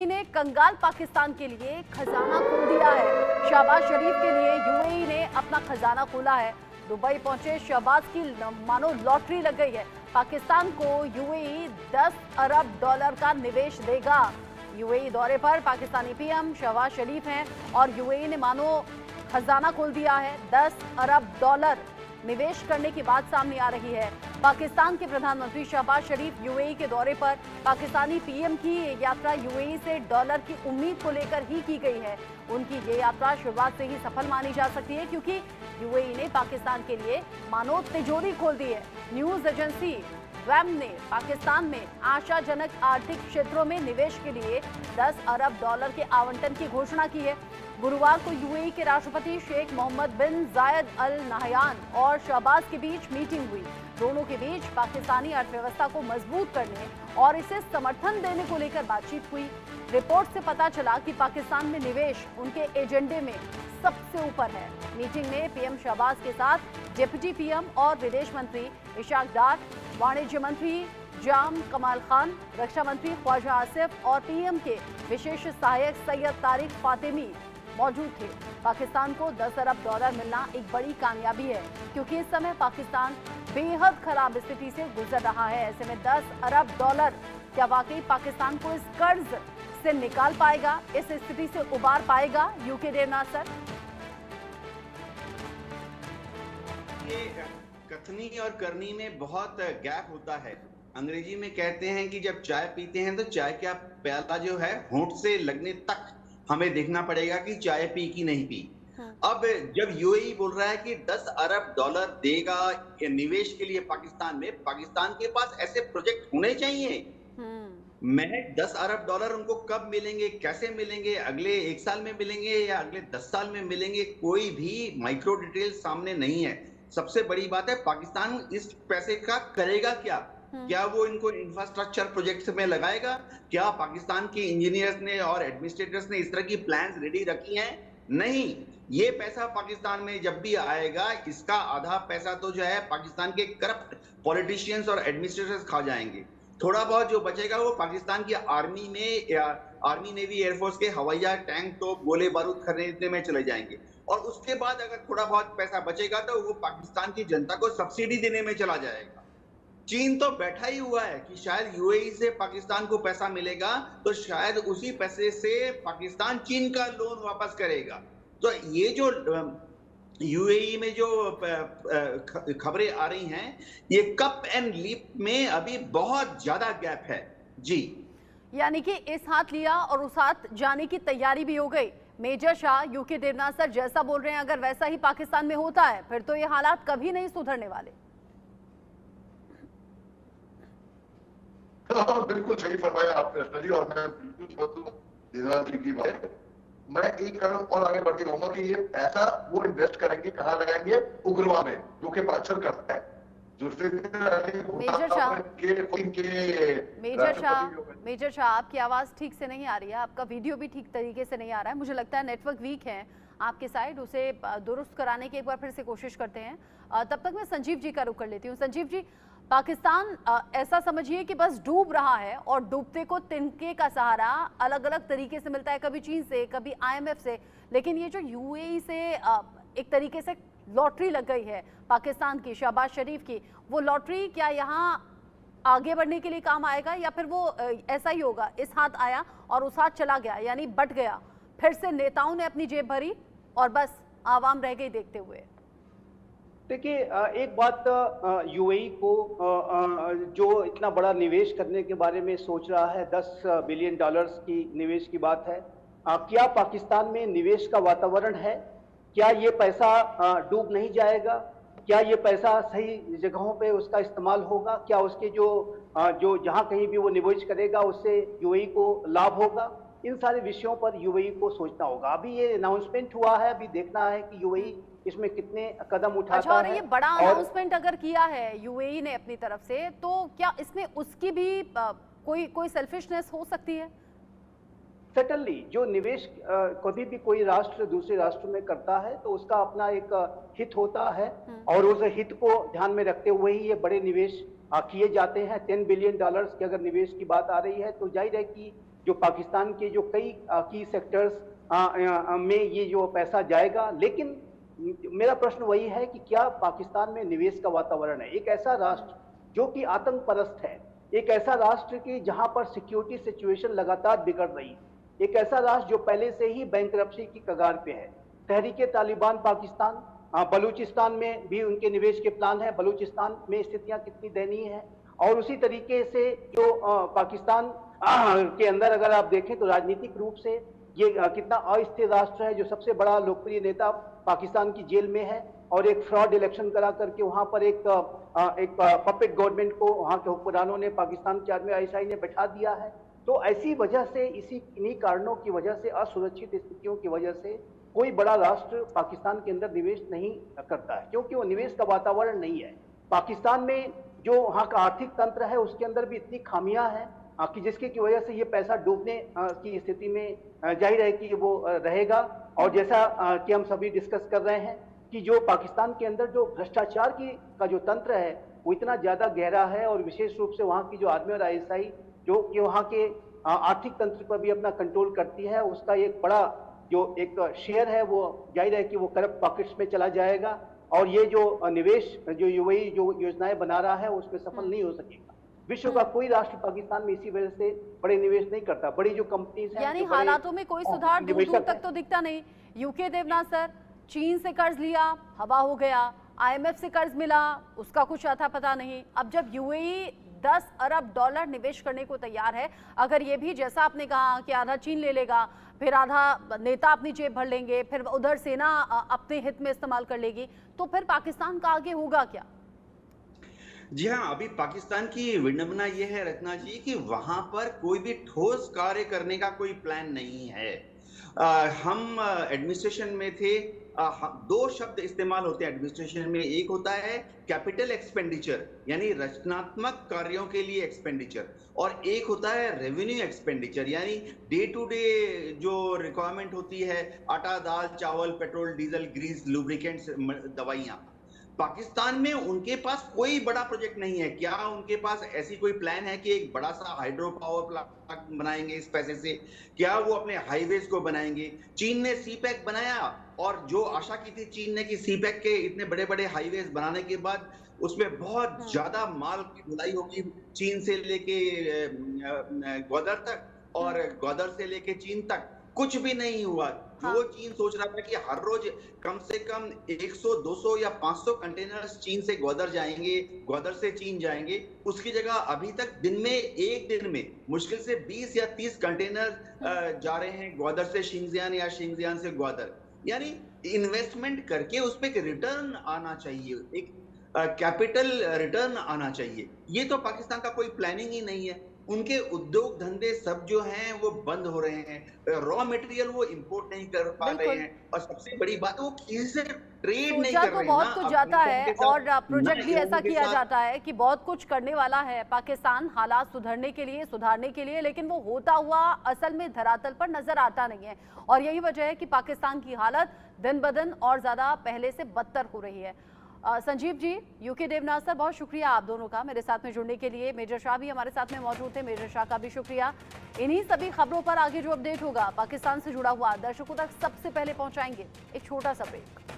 ने कंगाल पाकिस्तान के लिए खजाना खोल दिया है। शहबाज शरीफ के लिए यूएई ने अपना खजाना खोला है। दुबई पहुंचे शहबाज की मानो लॉटरी लग गई है। पाकिस्तान को यूएई 10 अरब डॉलर का निवेश देगा। यूएई दौरे पर पाकिस्तानी पीएम शहबाज शरीफ हैं और यूएई ने मानो खजाना खोल दिया है। 10 अरब डॉलर निवेश करने की बात सामने आ रही है। पाकिस्तान के प्रधानमंत्री शहबाज शरीफ यूएई के दौरे पर पाकिस्तानी पीएम की यात्रा यूएई से डॉलर की उम्मीद को लेकर ही की गई है। उनकी ये यात्रा शुरुआत से ही सफल मानी जा सकती है क्योंकि यूएई ने पाकिस्तान के लिए मानो तिजोरी खोल दी है। न्यूज एजेंसी वैम ने पाकिस्तान में आशाजनक आर्थिक क्षेत्रों में निवेश के लिए 10 अरब डॉलर के आवंटन की घोषणा की है। गुरुवार को यूएई के राष्ट्रपति शेख मोहम्मद बिन जायद अल नहयान और शहबाज के बीच मीटिंग हुई। दोनों के बीच पाकिस्तानी अर्थव्यवस्था को मजबूत करने और इसे समर्थन देने को लेकर बातचीत हुई। रिपोर्ट से पता चला कि पाकिस्तान में निवेश उनके एजेंडे में सबसे ऊपर है। मीटिंग में पीएम शहबाज के साथ डिप्टी पीएम और विदेश मंत्री इशाक डार, वाणिज्य मंत्री जाम कमाल खान, रक्षा मंत्री ख्वाजा आसिफ और पीएम के विशेष सहायक सैयद तारिक फातिमी मौजूद थे। पाकिस्तान को 10 अरब डॉलर मिलना एक बड़ी कामयाबी है क्योंकि इस समय पाकिस्तान बेहद खराब स्थिति से गुजर रहा है। ऐसे में 10 अरब डॉलर क्या वाकई पाकिस्तान को इस कर्ज से निकाल पाएगा, इस स्थिति से उबार पाएगा यूके देवनाथ सर? ये कथनी और करनी में बहुत गैप होता है। अंग्रेजी में कहते हैं कि जब चाय पीते हैं तो चाय का प्याला जो है होंठ से लगने तक हमें देखना पड़ेगा कि चाय पी कि नहीं पी। अब जब यूएई बोल रहा है कि 10 अरब डॉलर देगा निवेश के लिए पाकिस्तान में, पाकिस्तान के पास ऐसे प्रोजेक्ट होने चाहिए। मैं 10 अरब डॉलर उनको कब मिलेंगे, कैसे मिलेंगे, अगले 1 साल में मिलेंगे या अगले 10 साल में मिलेंगे, कोई भी माइक्रो डिटेल सामने नहीं है। सबसे बड़ी बात है पाकिस्तान इस पैसे का करेगा क्या? क्या वो इनको इंफ्रास्ट्रक्चर प्रोजेक्ट्स में लगाएगा? क्या पाकिस्तान के इंजीनियर्स ने और एडमिनिस्ट्रेटर्स ने इस तरह की प्लान्स रेडी रखी हैं? नहीं। ये पैसा पाकिस्तान में जब भी आएगा इसका आधा पैसा तो जो है पाकिस्तान के करप्ट पॉलिटिशियंस और एडमिनिस्ट्रेटर्स खा जाएंगे। थोड़ा बहुत जो बचेगा वो पाकिस्तान की आर्मी में आर्मी नेवी एयरफोर्स के हवाई जहाज, टैंक, तोप, गोले बारूद खरीदने में चले जाएंगे और उसके बाद अगर थोड़ा बहुत पैसा बचेगा तो वो पाकिस्तान की जनता को सब्सिडी देने में चला जाएगा। चीन तो बैठा ही हुआ है कि शायद यूएई से पाकिस्तान को पैसा मिलेगा तो शायद उसी पैसे से पाकिस्तान चीन का लोन वापस करेगा। तो ये जो यूएई में जो खबरें आ रही हैं ये कप एंड लीप में अभी बहुत ज्यादा गैप है जी। यानी कि इस हाथ लिया और उस हाथ जाने की तैयारी भी हो गई। Major Shah UK Devnath sir जैसा बोल रहे हैं अगर वैसा ही पाकिस्तान में होता है फिर तो ये हालात कभी नहीं सुधरने वाले। बिल्कुल सही फरमाया आपने जी, और मैं बिल्कुल की बात मैं एक कदम और आगे बढ़ के कहूंगा कि ये पैसा वो इन्वेस्ट करेंगे कहाँ लगाएंगे? उग्रवाद में, जो कि अक्सर करता है। मेजर शाह आपकी आवाज ठीक से नहीं आ रही है, आपका वीडियो भी ठीक तरीके से नहीं आ रहा है। मुझे लगता है नेटवर्क वीक है आपके साइड, उसे दुरुस्त कराने की एक बार फिर से कोशिश करते हैं। तब तक मैं संजीव जी का रुख कर लेती हूँ। संजीव जी, पाकिस्तान ऐसा समझिए कि बस डूब रहा है और डूबते को तिनके का सहारा अलग अलग तरीके से मिलता है, कभी चीन से, कभी आईएमएफ से, लेकिन ये जो यूएई से एक तरीके से लॉटरी लग गई है पाकिस्तान की, शहबाज शरीफ की, वो लॉटरी क्या यहाँ आगे बढ़ने के लिए काम आएगा या फिर वो ऐसा ही होगा, इस हाथ आया और उस हाथ चला गया, यानी बट गया, फिर से नेताओं ने अपनी जेब भरी और बस आवाम रह गई देखते हुए? देखिए, एक बात यूएई को जो इतना बड़ा निवेश करने के बारे में सोच रहा है, 10 बिलियन डॉलर्स की निवेश की बात है। क्या पाकिस्तान में निवेश का वातावरण है? क्या ये पैसा डूब नहीं जाएगा? क्या ये पैसा सही जगहों पे उसका इस्तेमाल होगा? क्या उसके जो जहां कहीं भी वो निवेश करेगा उससे यूएई को लाभ होगा? इन सारे विषयों पर यूएई को सोचना होगा। अभी ये अनाउंसमेंट हुआ है, अभी देखना है कि यूएई इसमें कितने कदम उठाता अच्छा, और है। ये बड़ा अनाउंसमेंट अगर किया है यूएई ने अपनी तरफ से तो क्या इसमें उसकी भी कोई सेल्फिशनेस हो सकती है? सर्टनली, जो निवेश कभी भी कोई राष्ट्र दूसरे राष्ट्र में करता है तो उसका अपना एक हित होता है और उस हित को ध्यान में रखते हुए ही ये बड़े निवेश किए जाते हैं। 10 बिलियन डॉलर्स की अगर निवेश की बात आ रही है तो जाहिर है कि जो पाकिस्तान के जो कई की सेक्टर्स में ये जो पैसा जाएगा। लेकिन मेरा प्रश्न वही है कि क्या पाकिस्तान में निवेश का वातावरण है? एक ऐसा राष्ट्र जो कि आतंक परस्त है, एक ऐसा राष्ट्र की जहां पर सिक्योरिटी सिचुएशन लगातार बिगड़ रही है, एक ऐसा राष्ट्र जो पहले से ही बैंकरप्सी की कगार पे है। तहरीके तालिबान पाकिस्तान, बलूचिस्तान में भी उनके निवेश के प्लान है। बलूचिस्तान में स्थितियां कितनी दयनीय है। और उसी तरीके से जो पाकिस्तान के अंदर अगर आप देखें तो राजनीतिक रूप से ये कितना अस्थिर राष्ट्र है, जो सबसे बड़ा लोकप्रिय नेता पाकिस्तान की जेल में है और एक फ्रॉड इलेक्शन करा करके वहां पर एक पपेट गवर्नमेंट को वहां के हुक्मरानों ने, पाकिस्तान के आर्मी आईएसआई ने बैठा दिया है। तो ऐसी वजह से, इन्हीं कारणों की वजह से, असुरक्षित स्थितियों की वजह से कोई बड़ा राष्ट्र पाकिस्तान के अंदर निवेश नहीं करता है, क्योंकि वो निवेश का वातावरण नहीं है। पाकिस्तान में जो वहाँ का आर्थिक तंत्र है उसके अंदर भी इतनी खामियां हैं कि जिसके की वजह से ये पैसा डूबने की स्थिति में जाहिर है कि वो रहेगा। और जैसा कि हम सभी डिस्कस कर रहे हैं कि जो पाकिस्तान के अंदर जो भ्रष्टाचार का जो तंत्र है वो इतना ज्यादा गहरा है, और विशेष रूप से वहाँ की जो आर्मी और आईएसआई जो कि वहाँ के आर्थिक तंत्र पर भी अपना कंट्रोल करती है, उसका एक बड़ा जो एक शेयर है वो जाहिर है कि वो करप्ट पॉकेट्स में चला जाएगा। और ये जो निवेश जो यूएई जो योजनाएं बना रहा है उसमें सफल नहीं हो सकेगा। विश्व का कोई राष्ट्र पाकिस्तान में इसी वजह से बड़े निवेश नहीं करता। बड़ी जो कंपनीज हैं, यानी हालातों में कोई सुधार दूर दूर तक तो दिखता नहीं। यूके देवनाथ सर, चीन से कर्ज लिया, हवा हो गया, आईएमएफ से कर्ज मिला, उसका कुछ अता पता नहीं। अब जब यूएई 10 अरब डॉलर निवेश करने को तैयार है, अगर ये भी जैसा आपने कहा कि आधा चीन ले लेगा, फिर आधा नेता अपनी जेब भर लेंगे, फिर उधर सेना अपने हित में इस्तेमाल कर लेगी, तो फिर पाकिस्तान का आगे होगा क्या? जी हाँ, अभी पाकिस्तान की विडंबना ये है रत्ना जी कि वहां पर कोई भी ठोस कार्य करने का कोई प्लान नहीं है। हम एडमिनिस्ट्रेशन में थे, दो शब्द इस्तेमाल होते हैं एडमिनिस्ट्रेशन में। एक होता है कैपिटल एक्सपेंडिचर यानी रचनात्मक कार्यों के लिए एक्सपेंडिचर, और एक होता है रेवेन्यू एक्सपेंडिचर यानी डे टू डे जो रिक्वायरमेंट होती है, आटा, दाल, चावल, पेट्रोल, डीजल, ग्रीस, लुब्रिकेंट्स, दवाइयां। पाकिस्तान में उनके पास कोई बड़ा प्रोजेक्ट नहीं है। क्या उनके पास ऐसी कोई प्लान है कि एक बड़ा सा हाइड्रो पावर प्लांट बनाएंगे इस पैसे से? क्या वो अपने हाईवेज को बनाएंगे? चीन ने सीपैक बनाया, और जो आशा की थी चीन ने कि सीपैक के इतने बड़े बड़े हाईवेज बनाने के बाद उसमें बहुत ज्यादा माल की ढुलाई होगी, चीन से लेके ग्वादर तक और ग्वादर से लेके चीन तक, कुछ भी नहीं हुआ। जो चीन सोच रहा था कि हर रोज कम से कम 100, 200 या 500 कंटेनर्स चीन से ग्वादर जाएंगे, ग्वादर से चीन जाएंगे, उसकी जगह अभी तक एक दिन में मुश्किल से 20 या 30 कंटेनर जा रहे हैं ग्वादर से शिंजियान या शिंजियान से ग्वादर। यानी इन्वेस्टमेंट करके उस पर एक रिटर्न आना चाहिए, एक कैपिटल रिटर्न आना चाहिए। ये तो पाकिस्तान का कोई प्लानिंग ही नहीं है। उनके उद्योग धंधे सब जो हैं वो बंद हो रहे हैं, रॉ मटेरियल वो इंपोर्ट नहीं कर पा रहे हैं, और सबसे बड़ी बात वो किसी से ट्रेड नहीं कर रहे हैं। बहुत कुछ जाता है और प्रोजेक्ट भी ऐसा किया जाता है कि बहुत कुछ करने वाला है पाकिस्तान हालात सुधारने के लिए, लेकिन वो होता हुआ असल में धरातल पर नजर आता नहीं है। और यही वजह है कि पाकिस्तान की हालत दिन ब दिन और ज्यादा पहले से बदतर हो रही है। संजीव जी, यूके देवनाथ सर, बहुत शुक्रिया आप दोनों का मेरे साथ में जुड़ने के लिए। मेजर शाह भी हमारे साथ में मौजूद थे, मेजर शाह का भी शुक्रिया। इन्हीं सभी खबरों पर आगे जो अपडेट होगा पाकिस्तान से जुड़ा हुआ दर्शकों तक सबसे पहले पहुंचाएंगे। एक छोटा सा ब्रेक।